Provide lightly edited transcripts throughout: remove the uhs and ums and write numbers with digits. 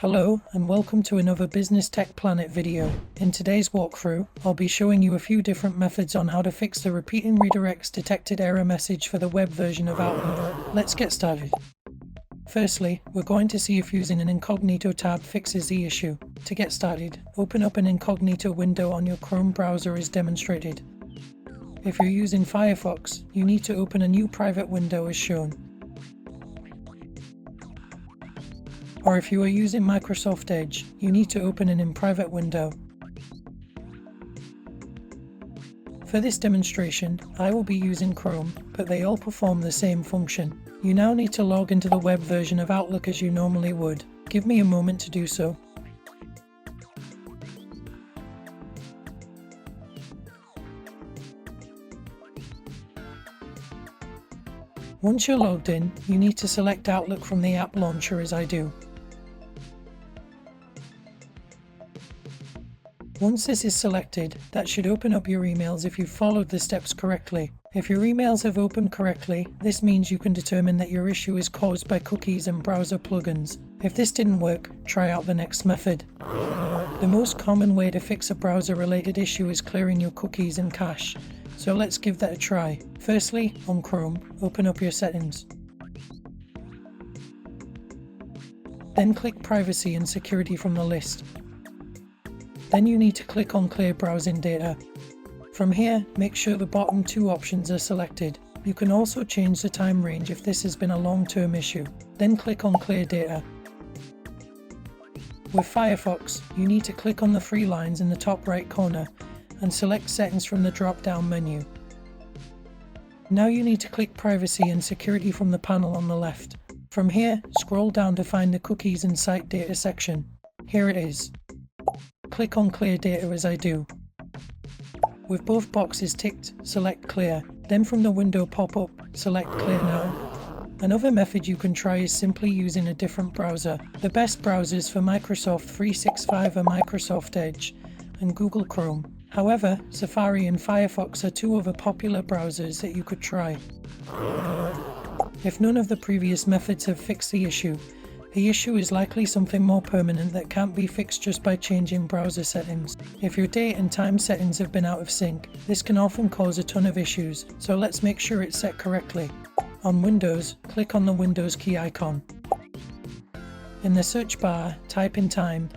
Hello and welcome to another Business Tech Planet video. In today's walkthrough, I'll be showing you a few different methods on how to fix the repeating redirects detected error message for the web version of Outlook. Let's get started. Firstly, we're going to see if using an Incognito tab fixes the issue. To get started, open up an Incognito window on your Chrome browser as demonstrated. If you're using Firefox, you need to open a new private window as shown. Or if you are using Microsoft Edge, you need to open an in private window. For this demonstration, I will be using Chrome, but they all perform the same function. You now need to log into the web version of Outlook as you normally would. Give me a moment to do so. Once you're logged in, you need to select Outlook from the app launcher as I do. Once this is selected, that should open up your emails if you've followed the steps correctly. If your emails have opened correctly, this means you can determine that your issue is caused by cookies and browser plugins. If this didn't work, try out the next method. The most common way to fix a browser-related issue is clearing your cookies and cache. So let's give that a try. Firstly, on Chrome, open up your settings. Then click Privacy and Security from the list. Then you need to click on Clear Browsing Data. From here, make sure the bottom two options are selected. You can also change the time range if this has been a long-term issue. Then click on Clear Data. With Firefox, you need to click on the three lines in the top right corner and select Settings from the drop-down menu. Now you need to click Privacy and Security from the panel on the left. From here, scroll down to find the Cookies and Site Data section. Here it is. Click on Clear Data as I do. With both boxes ticked, select Clear. Then from the window pop-up, select Clear Now. Another method you can try is simply using a different browser. The best browsers for Microsoft 365 are Microsoft Edge and Google Chrome. However, Safari and Firefox are two other popular browsers that you could try. If none of the previous methods have fixed the issue is likely something more permanent that can't be fixed just by changing browser settings. If your date and time settings have been out of sync, this can often cause a ton of issues, so let's make sure it's set correctly. On Windows, click on the Windows key icon. In the search bar, type in time,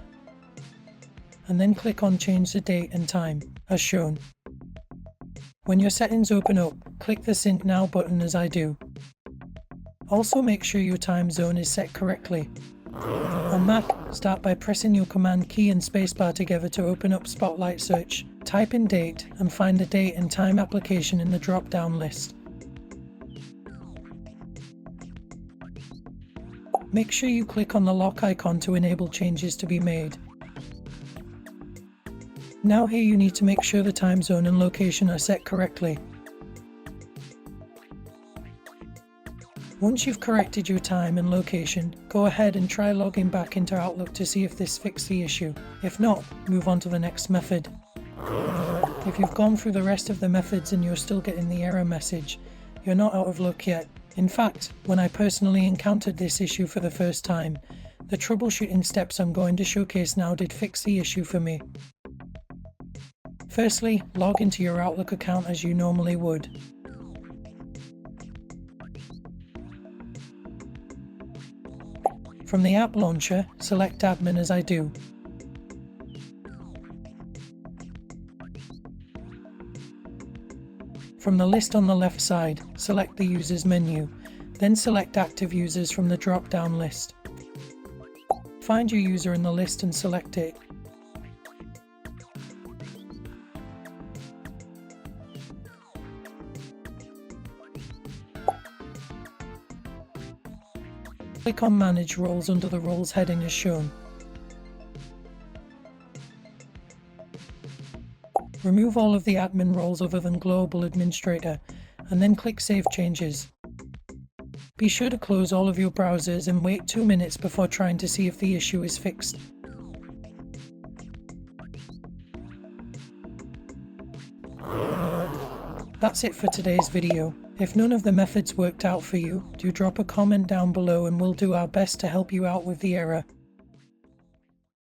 and then click on Change the Date and Time, as shown. When your settings open up, click the Sync Now button as I do. Also make sure your time zone is set correctly. On Mac, start by pressing your Command key and spacebar together to open up Spotlight Search. Type in date and find the date and time application in the drop-down list. Make sure you click on the lock icon to enable changes to be made. Now here you need to make sure the time zone and location are set correctly. Once you've corrected your time and location, go ahead and try logging back into Outlook to see if this fixed the issue. If not, move on to the next method. If you've gone through the rest of the methods and you're still getting the error message, you're not out of luck yet. In fact, when I personally encountered this issue for the first time, the troubleshooting steps I'm going to showcase now did fix the issue for me. Firstly, log into your Outlook account as you normally would. From the app launcher, select Admin as I do. From the list on the left side, select the Users menu, then select Active Users from the drop-down list. Find your user in the list and select it. Click on Manage Roles under the Roles heading as shown. Remove all of the admin roles other than Global Administrator, and then click Save Changes. Be sure to close all of your browsers and wait 2 minutes before trying to see if the issue is fixed. That's it for today's video. If none of the methods worked out for you, do drop a comment down below and we'll do our best to help you out with the error.